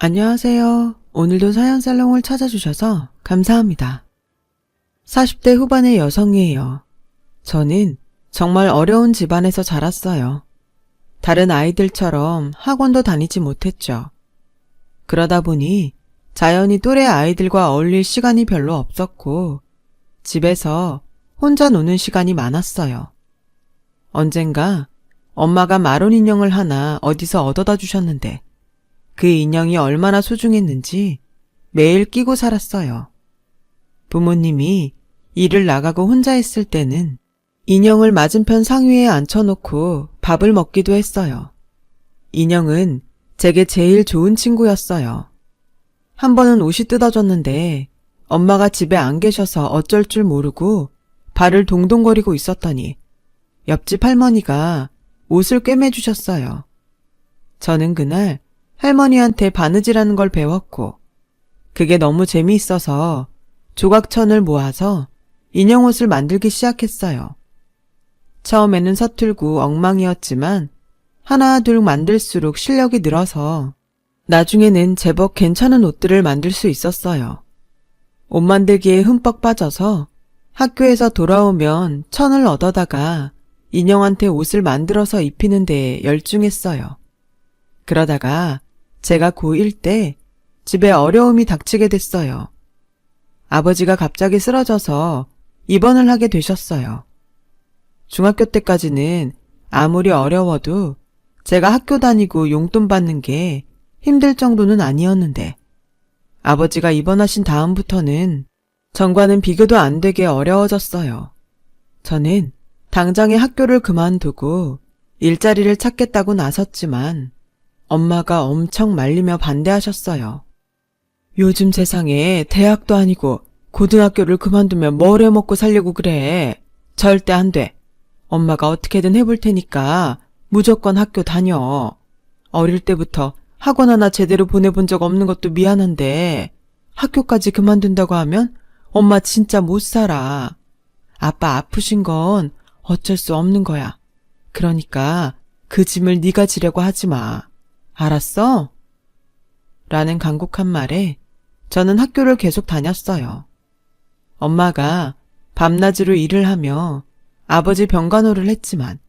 안녕하세요. 오늘도 사연살롱을 찾아주셔서 감사합니다. 40대 후반의 여성이에요. 저는 정말 어려운 집안에서 자랐어요. 다른 아이들처럼 학원도 다니지 못했죠. 그러다 보니 자연히 또래 아이들과 어울릴 시간이 별로 없었고 집에서 혼자 노는 시간이 많았어요. 언젠가 엄마가 마론 인형을 하나 어디서 얻어다 주셨는데 그 인형이 얼마나 소중했는지 매일 끼고 살았어요. 부모님이 일을 나가고 혼자 있을 때는 인형을 맞은편 상위에 앉혀놓고 밥을 먹기도 했어요. 인형은 제게 제일 좋은 친구였어요. 한 번은 옷이 뜯어졌는데 엄마가 집에 안 계셔서 어쩔 줄 모르고 발을 동동거리고 있었더니 옆집 할머니가 옷을 꿰매주셨어요. 저는 그날 할머니한테 바느질하는 걸 배웠고 그게 너무 재미있어서 조각천을 모아서 인형 옷을 만들기 시작했어요. 처음에는 서툴고 엉망이었지만 하나 둘 만들수록 실력이 늘어서 나중에는 제법 괜찮은 옷들을 만들 수 있었어요. 옷 만들기에 흠뻑 빠져서 학교에서 돌아오면 천을 얻어다가 인형한테 옷을 만들어서 입히는 데에 열중했어요. 그러다가 제가 고1 때 집에 어려움이 닥치게 됐어요. 아버지가 갑자기 쓰러져서 입원을 하게 되셨어요. 중학교 때까지는 아무리 어려워도 제가 학교 다니고 용돈 받는 게 힘들 정도는 아니었는데 아버지가 입원하신 다음부터는 전과는 비교도 안 되게 어려워졌어요. 저는 당장에 학교를 그만두고 일자리를 찾겠다고 나섰지만 엄마가 엄청 말리며 반대하셨어요. 요즘 세상에 대학도 아니고 고등학교를 그만두면 뭘 해먹고 살려고 그래. 절대 안 돼. 엄마가 어떻게든 해볼 테니까 무조건 학교 다녀. 어릴 때부터 학원 하나 제대로 보내본 적 없는 것도 미안한데 학교까지 그만둔다고 하면 엄마 진짜 못 살아. 아빠 아프신 건 어쩔 수 없는 거야. 그러니까 그 짐을 네가 지려고 하지 마. 알았어? 라는 간곡한 말에 저는 학교를 계속 다녔어요. 엄마가 밤낮으로 일을 하며 아버지 병간호를 했지만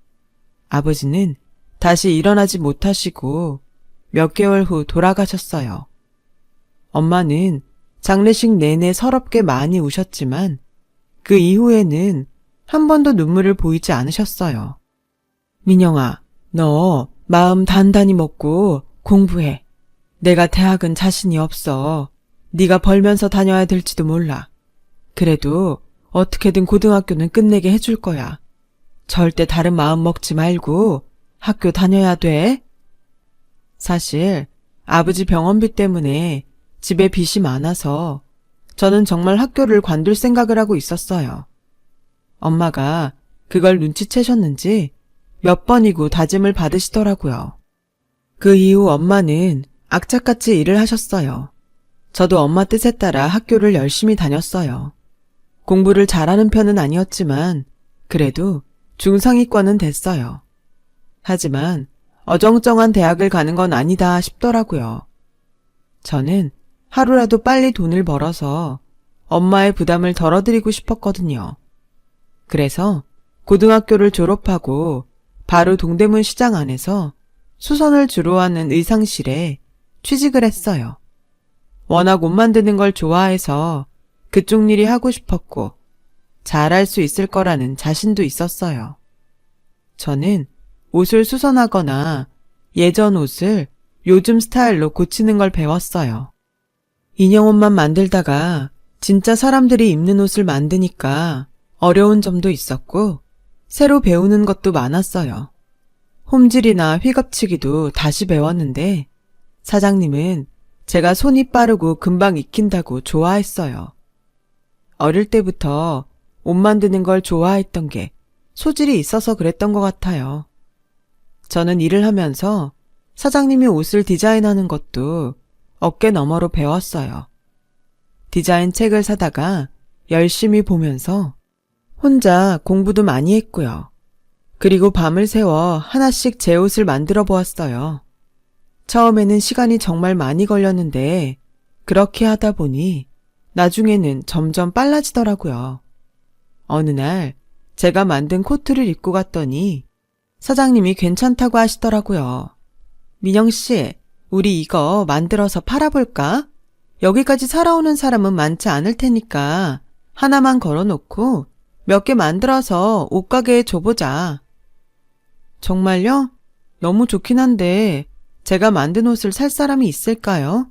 아버지는 다시 일어나지 못하시고 몇 개월 후 돌아가셨어요. 엄마는 장례식 내내 서럽게 많이 우셨지만 그 이후에는 한 번도 눈물을 보이지 않으셨어요. 민영아, 너 마음 단단히 먹고 공부해. 내가 대학은 자신이 없어. 네가 벌면서 다녀야 될지도 몰라. 그래도 어떻게든 고등학교는 끝내게 해줄 거야. 절대 다른 마음 먹지 말고 학교 다녀야 돼. 사실 아버지 병원비 때문에 집에 빚이 많아서 저는 정말 학교를 관둘 생각을 하고 있었어요. 엄마가 그걸 눈치채셨는지 몇 번이고 다짐을 받으시더라고요. 그 이후 엄마는 악착같이 일을 하셨어요. 저도 엄마 뜻에 따라 학교를 열심히 다녔어요. 공부를 잘하는 편은 아니었지만 그래도 중상위권은 됐어요. 하지만 어정쩡한 대학을 가는 건 아니다 싶더라고요. 저는 하루라도 빨리 돈을 벌어서 엄마의 부담을 덜어드리고 싶었거든요. 그래서 고등학교를 졸업하고 바로 동대문 시장 안에서 수선을 주로 하는 의상실에 취직을 했어요. 워낙 옷 만드는 걸 좋아해서 그쪽 일이 하고 싶었고 잘할 수 있을 거라는 자신도 있었어요. 저는 옷을 수선하거나 예전 옷을 요즘 스타일로 고치는 걸 배웠어요. 인형 옷만 만들다가 진짜 사람들이 입는 옷을 만드니까 어려운 점도 있었고 새로 배우는 것도 많았어요. 홈질이나 휘겁치기도 다시 배웠는데 사장님은 제가 손이 빠르고 금방 익힌다고 좋아했어요. 어릴 때부터 옷 만드는 걸 좋아했던 게 소질이 있어서 그랬던 것 같아요. 저는 일을 하면서 사장님이 옷을 디자인하는 것도 어깨 너머로 배웠어요. 디자인 책을 사다가 열심히 보면서 혼자 공부도 많이 했고요. 그리고 밤을 새워 하나씩 제 옷을 만들어 보았어요. 처음에는 시간이 정말 많이 걸렸는데 그렇게 하다 보니 나중에는 점점 빨라지더라고요. 어느 날 제가 만든 코트를 입고 갔더니 사장님이 괜찮다고 하시더라고요. 민영 씨, 우리 이거 만들어서 팔아볼까? 여기까지 살아오는 사람은 많지 않을 테니까 하나만 걸어놓고 몇 개 만들어서 옷가게에 줘보자. 정말요? 너무 좋긴 한데 제가 만든 옷을 살 사람이 있을까요?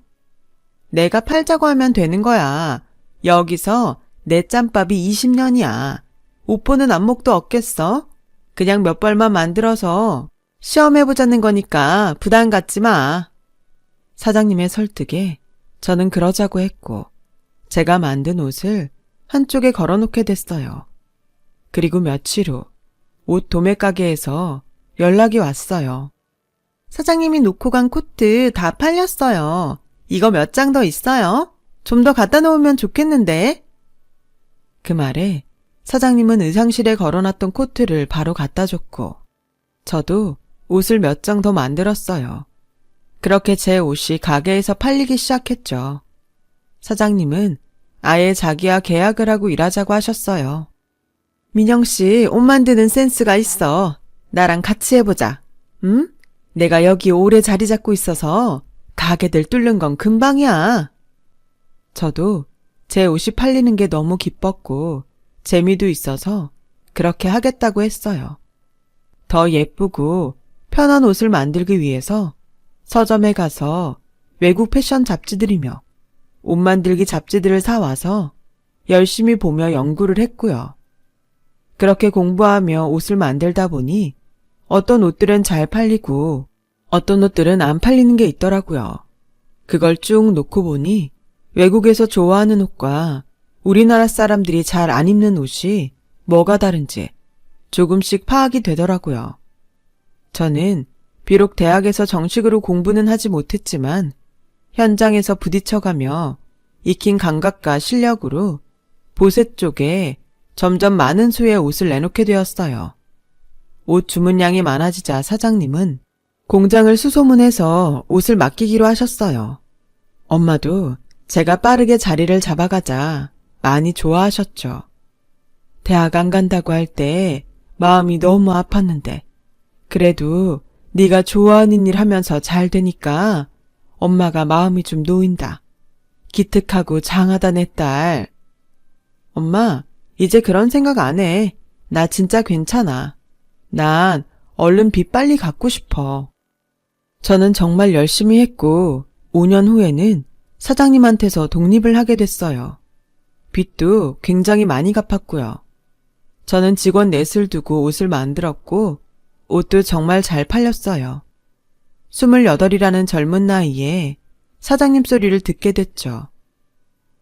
내가 팔자고 하면 되는 거야. 여기서 내 짬밥이 20년이야. 옷 보는 안목도 없겠어? 그냥 몇 벌만 만들어서 시험해보자는 거니까 부담 갖지 마. 사장님의 설득에 저는 그러자고 했고 제가 만든 옷을 한쪽에 걸어놓게 됐어요. 그리고 며칠 후 옷 도매 가게에서 연락이 왔어요. 사장님이 놓고 간 코트 다 팔렸어요. 이거 몇 장 더 있어요? 좀 더 갖다 놓으면 좋겠는데. 그 말에 사장님은 의상실에 걸어놨던 코트를 바로 갖다 줬고 저도 옷을 몇 장 더 만들었어요. 그렇게 제 옷이 가게에서 팔리기 시작했죠. 사장님은 아예 자기와 계약을 하고 일하자고 하셨어요. 민영 씨, 옷 만드는 센스가 있어. 나랑 같이 해보자. 응? 내가 여기 오래 자리 잡고 있어서 가게들 뚫는 건 금방이야. 저도 제 옷이 팔리는 게 너무 기뻤고 재미도 있어서 그렇게 하겠다고 했어요. 더 예쁘고 편한 옷을 만들기 위해서 서점에 가서 외국 패션 잡지들이며 옷 만들기 잡지들을 사와서 열심히 보며 연구를 했고요. 그렇게 공부하며 옷을 만들다 보니 어떤 옷들은 잘 팔리고 어떤 옷들은 안 팔리는 게 있더라고요. 그걸 쭉 놓고 보니 외국에서 좋아하는 옷과 우리나라 사람들이 잘 안 입는 옷이 뭐가 다른지 조금씩 파악이 되더라고요. 저는 비록 대학에서 정식으로 공부는 하지 못했지만 현장에서 부딪혀가며 익힌 감각과 실력으로 보세 쪽에 점점 많은 수의 옷을 내놓게 되었어요. 옷 주문량이 많아지자 사장님은 공장을 수소문해서 옷을 맡기기로 하셨어요. 엄마도 제가 빠르게 자리를 잡아가자 많이 좋아하셨죠. 대학 안 간다고 할 때 마음이 너무 아팠는데 그래도 네가 좋아하는 일 하면서 잘 되니까 엄마가 마음이 좀 놓인다. 기특하고 장하다 내 딸. 엄마, 이제 그런 생각 안 해. 나 진짜 괜찮아. 난 얼른 빚 빨리 갚고 싶어. 저는 정말 열심히 했고 5년 후에는 사장님한테서 독립을 하게 됐어요. 빚도 굉장히 많이 갚았고요. 저는 직원 넷을 두고 옷을 만들었고 옷도 정말 잘 팔렸어요. 28이라는 젊은 나이에 사장님 소리를 듣게 됐죠.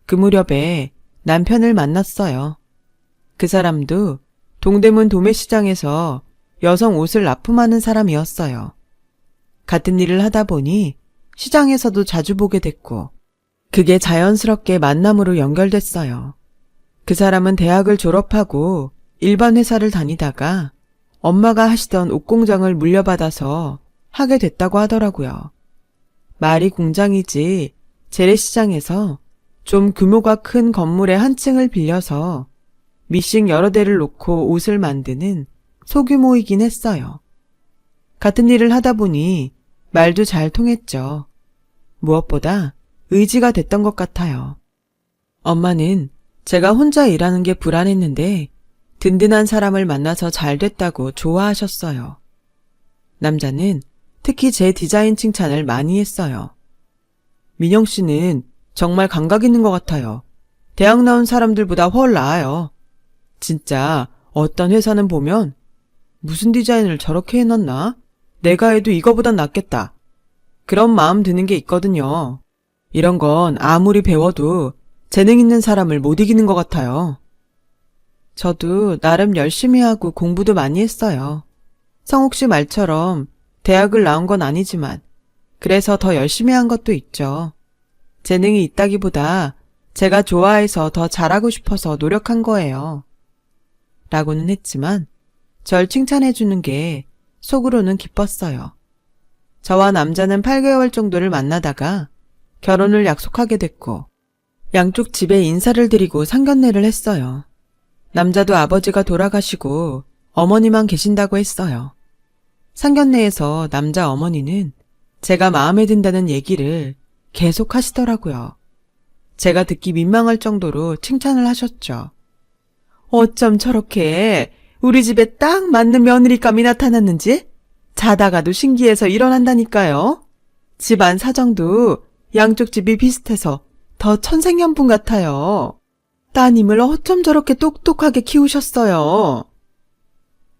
그 무렵에 남편을 만났어요. 그 사람도 동대문 도매시장에서 여성 옷을 납품하는 사람이었어요. 같은 일을 하다 보니 시장에서도 자주 보게 됐고 그게 자연스럽게 만남으로 연결됐어요. 그 사람은 대학을 졸업하고 일반 회사를 다니다가 엄마가 하시던 옷공장을 물려받아서 하게 됐다고 하더라고요. 말이 공장이지 재래시장에서 좀 규모가 큰 건물의 한 층을 빌려서 미싱 여러 대를 놓고 옷을 만드는 소규모이긴 했어요. 같은 일을 하다 보니 말도 잘 통했죠. 무엇보다 의지가 됐던 것 같아요. 엄마는 제가 혼자 일하는 게 불안했는데 든든한 사람을 만나서 잘 됐다고 좋아하셨어요. 남자는 특히 제 디자인 칭찬을 많이 했어요. 민영 씨는 정말 감각 있는 것 같아요. 대학 나온 사람들보다 훨 나아요. 진짜 어떤 회사는 보면 무슨 디자인을 저렇게 해놨나? 내가 해도 이거보단 낫겠다. 그런 마음 드는 게 있거든요. 이런 건 아무리 배워도 재능 있는 사람을 못 이기는 것 같아요. 저도 나름 열심히 하고 공부도 많이 했어요. 성욱 씨 말처럼 대학을 나온 건 아니지만 그래서 더 열심히 한 것도 있죠. 재능이 있다기보다 제가 좋아해서 더 잘하고 싶어서 노력한 거예요. 라고는 했지만 절 칭찬해 주는 게 속으로는 기뻤어요. 저와 남자는 8개월 정도를 만나다가 결혼을 약속하게 됐고 양쪽 집에 인사를 드리고 상견례를 했어요. 남자도 아버지가 돌아가시고 어머니만 계신다고 했어요. 상견례에서 남자 어머니는 제가 마음에 든다는 얘기를 계속 하시더라고요. 제가 듣기 민망할 정도로 칭찬을 하셨죠. 어쩜 저렇게 우리 집에 딱 맞는 며느리감이 나타났는지 자다가도 신기해서 일어난다니까요. 집안 사정도 양쪽 집이 비슷해서 더 천생연분 같아요. 따님을 어쩜 저렇게 똑똑하게 키우셨어요.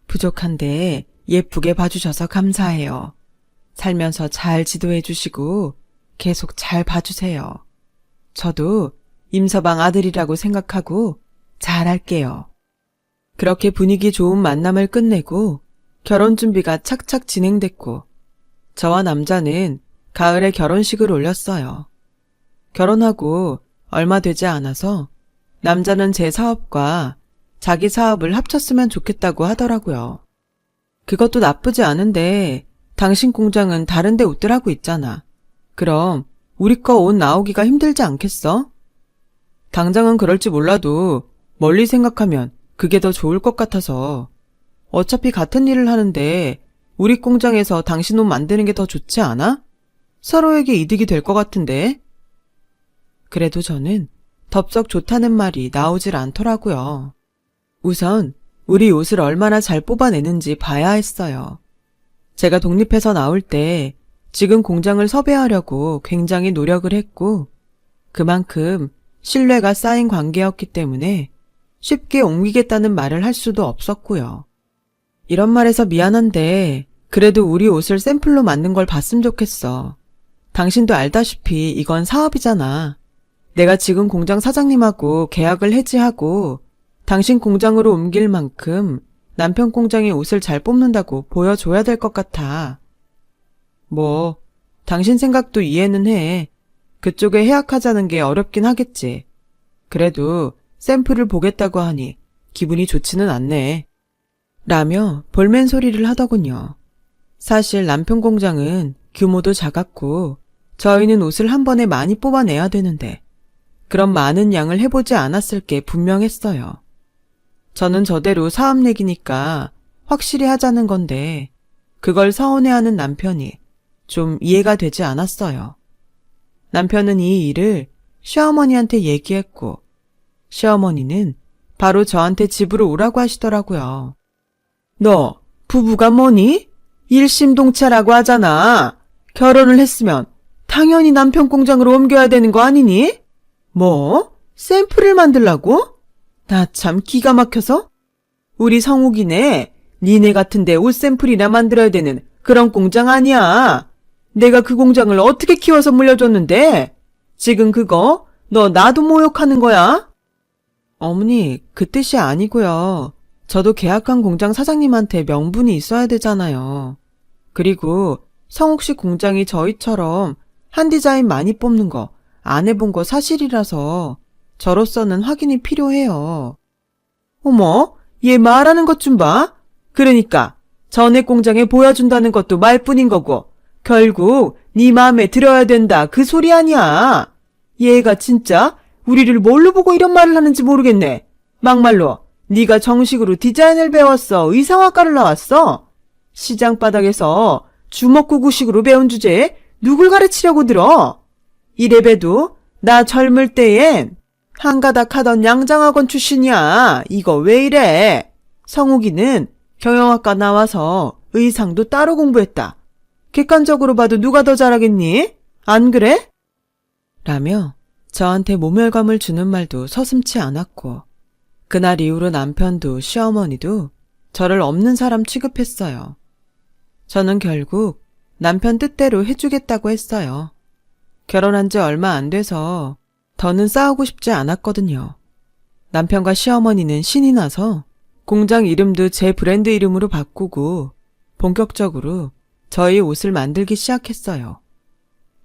부족한데 예쁘게 봐주셔서 감사해요. 살면서 잘 지도해 주시고 계속 잘 봐주세요. 저도 임서방 아들이라고 생각하고 잘할게요. 그렇게 분위기 좋은 만남을 끝내고 결혼 준비가 착착 진행됐고 저와 남자는 가을에 결혼식을 올렸어요. 결혼하고 얼마 되지 않아서 남자는 제 사업과 자기 사업을 합쳤으면 좋겠다고 하더라고요. 그것도 나쁘지 않은데 당신 공장은 다른 데 옷들 하고 있잖아. 그럼 우리 거 옷 나오기가 힘들지 않겠어? 당장은 그럴지 몰라도 멀리 생각하면 그게 더 좋을 것 같아서 어차피 같은 일을 하는데 우리 공장에서 당신 옷 만드는 게 더 좋지 않아? 서로에게 이득이 될 것 같은데. 그래도 저는 덥석 좋다는 말이 나오질 않더라고요. 우선 우리 옷을 얼마나 잘 뽑아내는지 봐야 했어요. 제가 독립해서 나올 때 지금 공장을 섭외하려고 굉장히 노력을 했고 그만큼 신뢰가 쌓인 관계였기 때문에 쉽게 옮기겠다는 말을 할 수도 없었고요. 이런 말해서 미안한데 그래도 우리 옷을 샘플로 만든 걸 봤으면 좋겠어. 당신도 알다시피 이건 사업이잖아. 내가 지금 공장 사장님하고 계약을 해지하고 당신 공장으로 옮길 만큼 남편 공장의 옷을 잘 뽑는다고 보여줘야 될 것 같아. 뭐 당신 생각도 이해는 해. 그쪽에 해약하자는 게 어렵긴 하겠지. 그래도 샘플을 보겠다고 하니 기분이 좋지는 않네. 라며 볼멘 소리를 하더군요. 사실 남편 공장은 규모도 작았고 저희는 옷을 한 번에 많이 뽑아내야 되는데 그런 많은 양을 해보지 않았을 게 분명했어요. 저는 저대로 사업 얘기니까 확실히 하자는 건데 그걸 서운해하는 남편이 좀 이해가 되지 않았어요. 남편은 이 일을 시어머니한테 얘기했고 시어머니는 바로 저한테 집으로 오라고 하시더라고요. 너 부부가 뭐니? 일심동체라고 하잖아. 결혼을 했으면 당연히 남편 공장으로 옮겨야 되는 거 아니니? 뭐? 샘플을 만들라고? 나 참 기가 막혀서? 우리 성욱이네. 니네 같은데 옷 샘플이나 만들어야 되는 그런 공장 아니야. 내가 그 공장을 어떻게 키워서 물려줬는데? 지금 그거 너 나도 모욕하는 거야? 어머니, 그 뜻이 아니고요. 저도 계약한 공장 사장님한테 명분이 있어야 되잖아요. 그리고 성욱 씨 공장이 저희처럼 한 디자인 많이 뽑는 거 안 해본 거 사실이라서 저로서는 확인이 필요해요. 어머, 얘 말하는 것 좀 봐. 그러니까 전에 공장에 보여준다는 것도 말뿐인 거고 결국 네 마음에 들어야 된다 그 소리 아니야. 얘가 진짜 우리를 뭘로 보고 이런 말을 하는지 모르겠네. 막말로 네가 정식으로 디자인을 배웠어? 의상학과를 나왔어? 시장 바닥에서 주먹구구식으로 배운 주제에 누굴 가르치려고 들어? 이래봬도 나 젊을 때엔 한가닥 하던 양장학원 출신이야. 이거 왜 이래? 성욱이는 경영학과 나와서 의상도 따로 공부했다. 객관적으로 봐도 누가 더 잘하겠니? 안 그래? 라며 저한테 모멸감을 주는 말도 서슴지 않았고 그날 이후로 남편도 시어머니도 저를 없는 사람 취급했어요. 저는 결국 남편 뜻대로 해주겠다고 했어요. 결혼한 지 얼마 안 돼서 더는 싸우고 싶지 않았거든요. 남편과 시어머니는 신이 나서 공장 이름도 제 브랜드 이름으로 바꾸고 본격적으로 저희 옷을 만들기 시작했어요.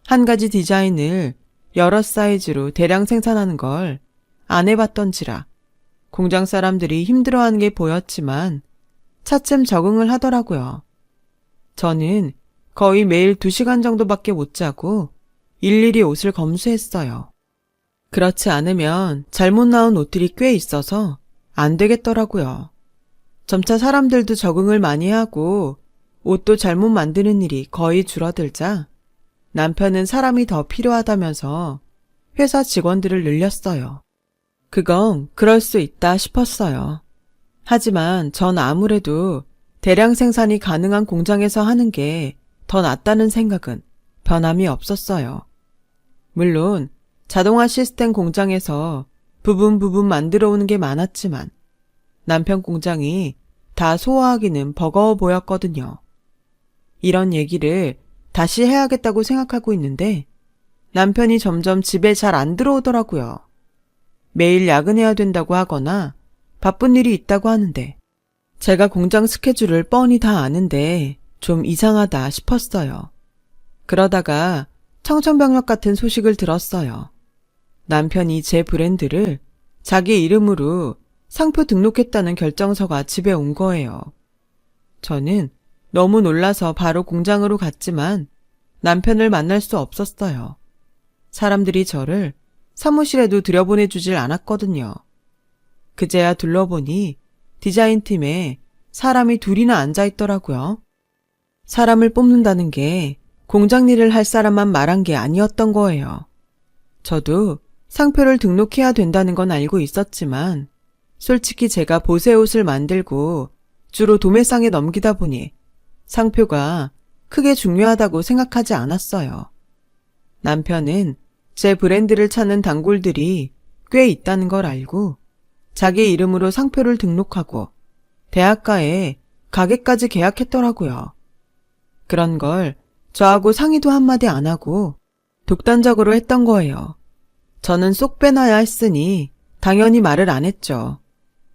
한 가지 디자인을 여러 사이즈로 대량 생산하는 걸 안 해봤던지라 공장 사람들이 힘들어하는 게 보였지만 차츰 적응을 하더라고요. 저는 거의 매일 2시간 정도밖에 못 자고 일일이 옷을 검수했어요. 그렇지 않으면 잘못 나온 옷들이 꽤 있어서 안 되겠더라고요. 점차 사람들도 적응을 많이 하고 옷도 잘못 만드는 일이 거의 줄어들자 남편은 사람이 더 필요하다면서 회사 직원들을 늘렸어요. 그건 그럴 수 있다 싶었어요. 하지만 전 아무래도 대량 생산이 가능한 공장에서 하는 게 더 낫다는 생각은 변함이 없었어요. 물론 자동화 시스템 공장에서 부분 만들어 오는 게 많았지만 남편 공장이 다 소화하기는 버거워 보였거든요. 이런 얘기를 다시 해야겠다고 생각하고 있는데 남편이 점점 집에 잘 안 들어오더라고요. 매일 야근해야 된다고 하거나 바쁜 일이 있다고 하는데 제가 공장 스케줄을 뻔히 다 아는데 좀 이상하다 싶었어요. 그러다가 청천벽력 같은 소식을 들었어요. 남편이 제 브랜드를 자기 이름으로 상표 등록했다는 결정서가 집에 온 거예요. 저는 너무 놀라서 바로 공장으로 갔지만 남편을 만날 수 없었어요. 사람들이 저를 사무실에도 들여보내주질 않았거든요. 그제야 둘러보니 디자인팀에 사람이 둘이나 앉아있더라고요. 사람을 뽑는다는 게 공장 일을 할 사람만 말한 게 아니었던 거예요. 저도 상표를 등록해야 된다는 건 알고 있었지만 솔직히 제가 보세 옷을 만들고 주로 도매상에 넘기다 보니 상표가 크게 중요하다고 생각하지 않았어요. 남편은 제 브랜드를 찾는 단골들이 꽤 있다는 걸 알고 자기 이름으로 상표를 등록하고 대학가에 가게까지 계약했더라고요. 그런 걸 저하고 상의도 한마디 안 하고 독단적으로 했던 거예요. 저는 쏙 빼놔야 했으니 당연히 말을 안 했죠.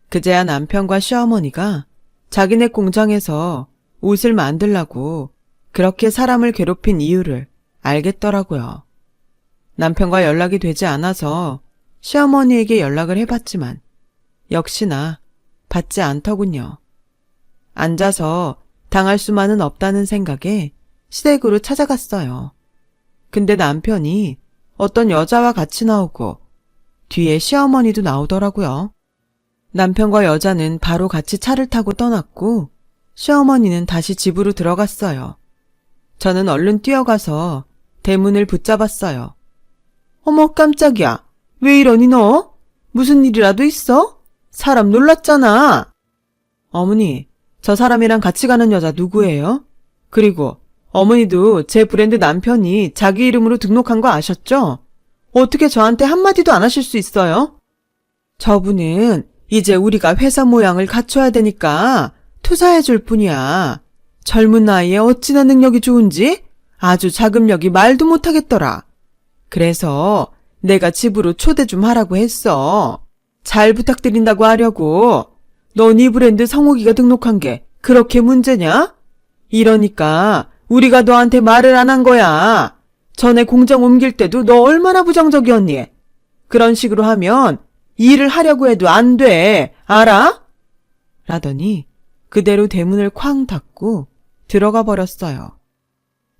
그제야 남편과 시어머니가 자기네 공장에서 옷을 만들라고 그렇게 사람을 괴롭힌 이유를 알겠더라고요. 남편과 연락이 되지 않아서 시어머니에게 연락을 해봤지만 역시나 받지 않더군요. 앉아서 당할 수만은 없다는 생각에 시댁으로 찾아갔어요. 근데 남편이 어떤 여자와 같이 나오고 뒤에 시어머니도 나오더라고요. 남편과 여자는 바로 같이 차를 타고 떠났고 시어머니는 다시 집으로 들어갔어요. 저는 얼른 뛰어가서 대문을 붙잡았어요. 어머 깜짝이야. 왜 이러니 너? 무슨 일이라도 있어? 사람 놀랐잖아. 어머니, 저 사람이랑 같이 가는 여자 누구예요? 그리고 어머니도 제 브랜드 남편이 자기 이름으로 등록한 거 아셨죠? 어떻게 저한테 한마디도 안 하실 수 있어요? 저분은 이제 우리가 회사 모양을 갖춰야 되니까 투자해 줄 뿐이야. 젊은 나이에 어찌나 능력이 좋은지 아주 자금력이 말도 못하겠더라. 그래서 내가 집으로 초대 좀 하라고 했어. 잘 부탁드린다고 하려고. 너 네 브랜드 성욱이가 등록한 게 그렇게 문제냐? 이러니까 우리가 너한테 말을 안 한 거야. 전에 공장 옮길 때도 너 얼마나 부정적이었니? 그런 식으로 하면 일을 하려고 해도 안 돼. 알아? 라더니 그대로 대문을 쾅 닫고 들어가 버렸어요.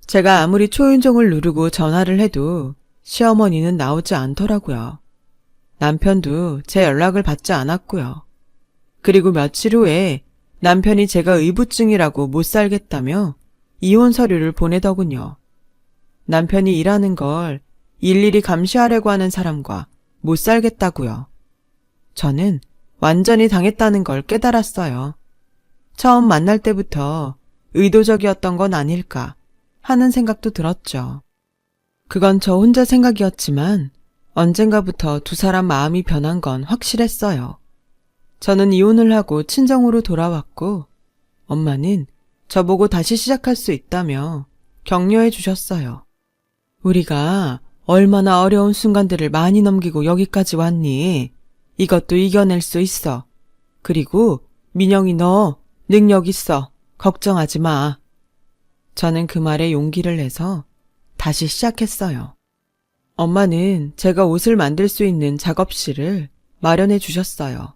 제가 아무리 초인종을 누르고 전화를 해도 시어머니는 나오지 않더라고요. 남편도 제 연락을 받지 않았고요. 그리고 며칠 후에 남편이 제가 의부증이라고 못 살겠다며 이혼 서류를 보내더군요. 남편이 일하는 걸 일일이 감시하려고 하는 사람과 못 살겠다고요. 저는 완전히 당했다는 걸 깨달았어요. 처음 만날 때부터 의도적이었던 건 아닐까 하는 생각도 들었죠. 그건 저 혼자 생각이었지만 언젠가부터 두 사람 마음이 변한 건 확실했어요. 저는 이혼을 하고 친정으로 돌아왔고 엄마는 저보고 다시 시작할 수 있다며 격려해 주셨어요. 우리가 얼마나 어려운 순간들을 많이 넘기고 여기까지 왔니? 이것도 이겨낼 수 있어. 그리고 민영이 너 능력 있어. 걱정하지 마. 저는 그 말에 용기를 내서 다시 시작했어요. 엄마는 제가 옷을 만들 수 있는 작업실을 마련해 주셨어요.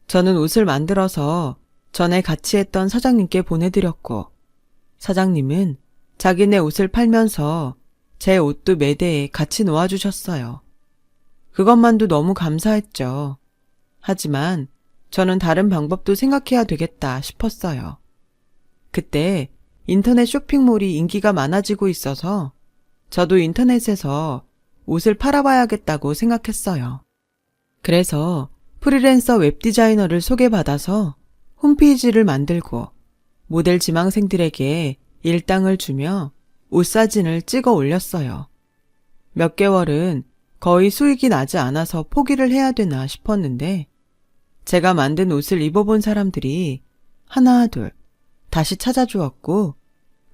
저는 옷을 만들어서 전에 같이 했던 사장님께 보내드렸고 사장님은 자기네 옷을 팔면서 제 옷도 매대에 같이 놓아주셨어요. 그것만도 너무 감사했죠. 하지만 저는 다른 방법도 생각해야 되겠다 싶었어요. 그때 인터넷 쇼핑몰이 인기가 많아지고 있어서 저도 인터넷에서 옷을 팔아봐야겠다고 생각했어요. 그래서 프리랜서 웹디자이너를 소개받아서 홈페이지를 만들고 모델 지망생들에게 일당을 주며 옷 사진을 찍어 올렸어요. 몇 개월은 거의 수익이 나지 않아서 포기를 해야 되나 싶었는데 제가 만든 옷을 입어본 사람들이 하나 둘 다시 찾아주었고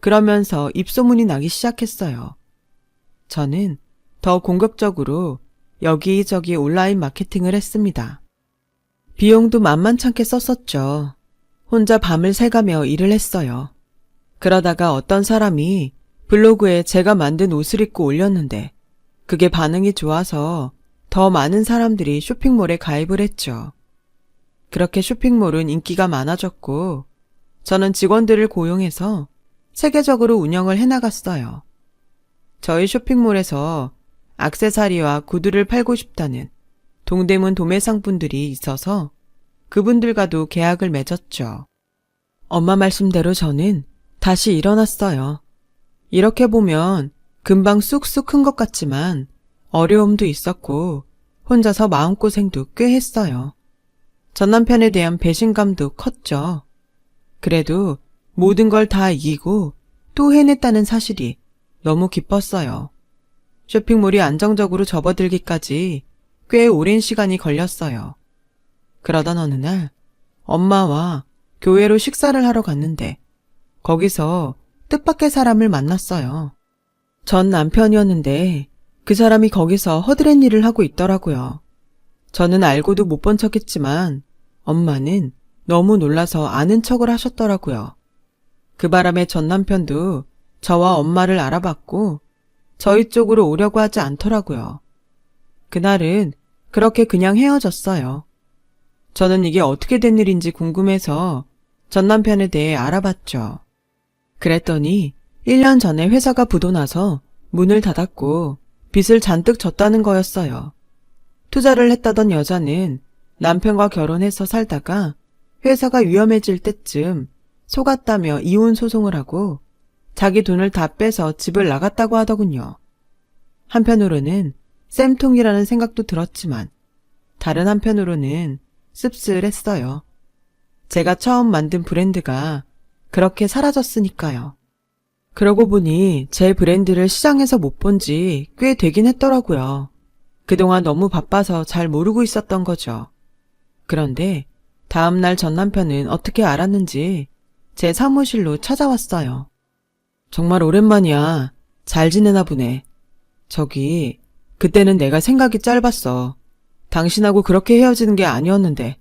그러면서 입소문이 나기 시작했어요. 저는 더 공격적으로 여기저기 온라인 마케팅을 했습니다. 비용도 만만찮게 썼었죠. 혼자 밤을 새가며 일을 했어요. 그러다가 어떤 사람이 블로그에 제가 만든 옷을 입고 올렸는데 그게 반응이 좋아서 더 많은 사람들이 쇼핑몰에 가입을 했죠. 그렇게 쇼핑몰은 인기가 많아졌고 저는 직원들을 고용해서 세계적으로 운영을 해나갔어요. 저희 쇼핑몰에서 액세서리와 구두를 팔고 싶다는 동대문 도매상분들이 있어서 그분들과도 계약을 맺었죠. 엄마 말씀대로 저는 다시 일어났어요. 이렇게 보면 금방 쑥쑥 큰 것 같지만 어려움도 있었고 혼자서 마음고생도 꽤 했어요. 전 남편에 대한 배신감도 컸죠. 그래도 모든 걸 다 이기고 또 해냈다는 사실이 너무 기뻤어요. 쇼핑몰이 안정적으로 접어들기까지 꽤 오랜 시간이 걸렸어요. 그러던 어느 날 엄마와 교회로 식사를 하러 갔는데 거기서 뜻밖의 사람을 만났어요. 전 남편이었는데 그 사람이 거기서 허드렛 일을 하고 있더라고요. 저는 알고도 못 본 척했지만 엄마는 너무 놀라서 아는 척을 하셨더라고요. 그 바람에 전 남편도 저와 엄마를 알아봤고 저희 쪽으로 오려고 하지 않더라고요. 그날은 그렇게 그냥 헤어졌어요. 저는 이게 어떻게 된 일인지 궁금해서 전 남편에 대해 알아봤죠. 그랬더니 1년 전에 회사가 부도나서 문을 닫았고 빚을 잔뜩 졌다는 거였어요. 투자를 했다던 여자는 남편과 결혼해서 살다가 회사가 위험해질 때쯤 속았다며 이혼 소송을 하고 자기 돈을 다 빼서 집을 나갔다고 하더군요. 한편으로는 쌤통이라는 생각도 들었지만 다른 한편으로는 씁쓸했어요. 제가 처음 만든 브랜드가 그렇게 사라졌으니까요. 그러고 보니 제 브랜드를 시장에서 못 본 지 꽤 되긴 했더라고요. 그동안 너무 바빠서 잘 모르고 있었던 거죠. 그런데 다음날 전 남편은 어떻게 알았는지 제 사무실로 찾아왔어요. 정말 오랜만이야. 잘 지내나 보네. 저기, 그때는 내가 생각이 짧았어. 당신하고 그렇게 헤어지는 게 아니었는데.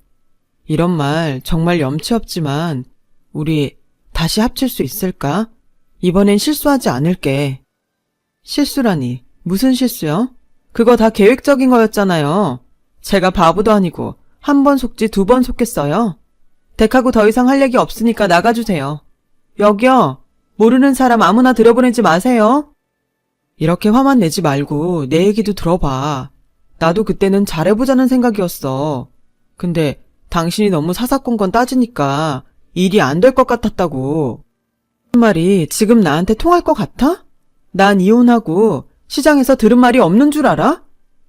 이런 말 정말 염치 없지만 우리 다시 합칠 수 있을까? 이번엔 실수하지 않을게. 실수라니, 무슨 실수요? 그거 다 계획적인 거였잖아요. 제가 바보도 아니고 한 번 속지 2번 속겠어요? 댁하고 더 이상 할 얘기 없으니까 나가주세요. 여기요. 모르는 사람 아무나 들여보내지 마세요. 이렇게 화만 내지 말고 내 얘기도 들어봐. 나도 그때는 잘해보자는 생각이었어. 근데 당신이 너무 사사건건 따지니까 일이 안 될 것 같았다고. 그 말이 지금 나한테 통할 것 같아? 난 이혼하고 시장에서 들은 말이 없는 줄 알아?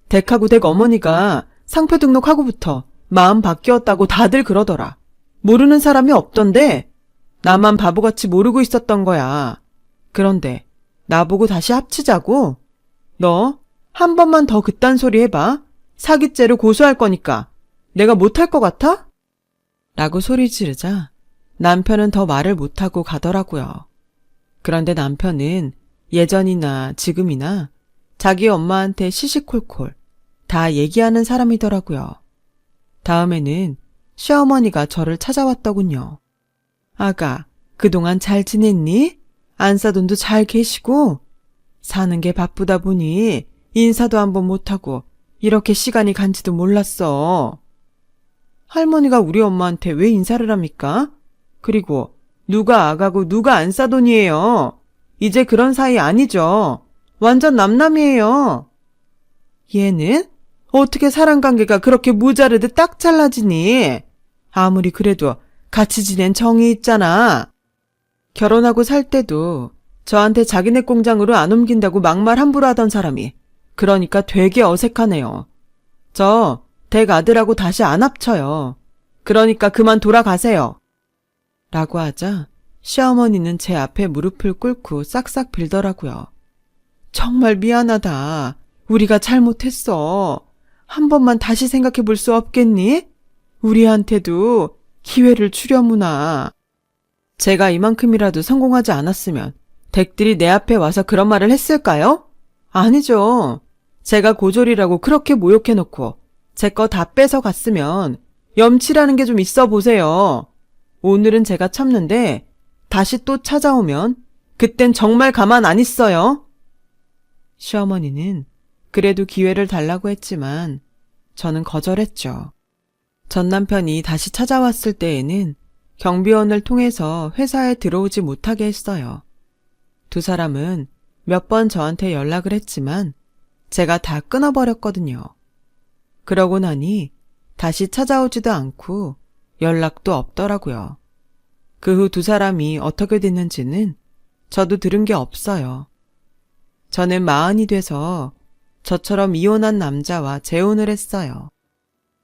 댁하고 댁 어머니가 상표 등록하고부터 마음 바뀌었다고 다들 그러더라. 모르는 사람이 없던데 나만 바보같이 모르고 있었던 거야. 그런데 나보고 다시 합치자고? 너 한 번만 더 그딴 소리 해봐. 사기죄로 고소할 거니까. 내가 못할 것 같아? 라고 소리 지르자 남편은 더 말을 못하고 가더라고요. 그런데 남편은 예전이나 지금이나 자기 엄마한테 시시콜콜 다 얘기하는 사람이더라고요. 다음에는 시어머니가 저를 찾아왔더군요. 아가, 그동안 잘 지냈니? 안사돈도 잘 계시고? 사는 게 바쁘다 보니 인사도 한번 못하고 이렇게 시간이 간지도 몰랐어. 할머니가 우리 엄마한테 왜 인사를 합니까? 그리고 누가 아가고 누가 안사돈이에요? 이제 그런 사이 아니죠. 완전 남남이에요. 얘는? 어떻게 사람 관계가 그렇게 무자르듯 딱 잘라지니? 아무리 그래도 같이 지낸 정이 있잖아. 결혼하고 살 때도 저한테 자기네 공장으로 안 옮긴다고 막말 함부로 하던 사람이 그러니까 되게 어색하네요. 저 댁 아들하고 다시 안 합쳐요. 그러니까 그만 돌아가세요. 라고 하자 시어머니는 제 앞에 무릎을 꿇고 싹싹 빌더라고요. 정말 미안하다. 우리가 잘못했어. 한 번만 다시 생각해 볼 수 없겠니? 우리한테도 기회를 주려무나. 제가 이만큼이라도 성공하지 않았으면 댁들이 내 앞에 와서 그런 말을 했을까요? 아니죠. 제가 고졸이라고 그렇게 모욕해놓고 제 거 다 뺏어갔으면 염치라는 게 좀 있어 보세요. 오늘은 제가 참는데 다시 또 찾아오면 그땐 정말 가만 안 있어요. 시어머니는 그래도 기회를 달라고 했지만 저는 거절했죠. 전 남편이 다시 찾아왔을 때에는 경비원을 통해서 회사에 들어오지 못하게 했어요. 두 사람은 몇 번 저한테 연락을 했지만 제가 다 끊어버렸거든요. 그러고 나니 다시 찾아오지도 않고 연락도 없더라고요. 그 후 두 사람이 어떻게 됐는지는 저도 들은 게 없어요. 저는 40이 돼서 저처럼 이혼한 남자와 재혼을 했어요.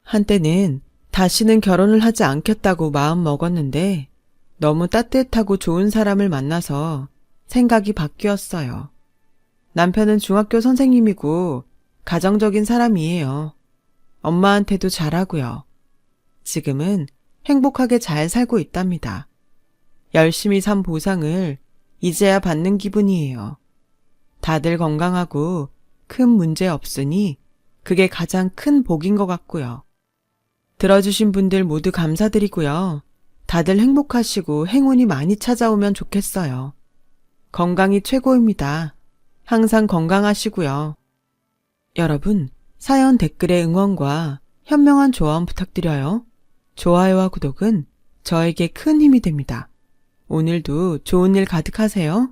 한때는 다시는 결혼을 하지 않겠다고 마음 먹었는데 너무 따뜻하고 좋은 사람을 만나서 생각이 바뀌었어요. 남편은 중학교 선생님이고 가정적인 사람이에요. 엄마한테도 잘하고요. 지금은 행복하게 잘 살고 있답니다. 열심히 산 보상을 이제야 받는 기분이에요. 다들 건강하고 큰 문제 없으니 그게 가장 큰 복인 것 같고요. 들어주신 분들 모두 감사드리고요. 다들 행복하시고 행운이 많이 찾아오면 좋겠어요. 건강이 최고입니다. 항상 건강하시고요. 여러분, 사연 댓글에 응원과 현명한 조언 부탁드려요. 좋아요와 구독은 저에게 큰 힘이 됩니다. 오늘도 좋은 일 가득하세요.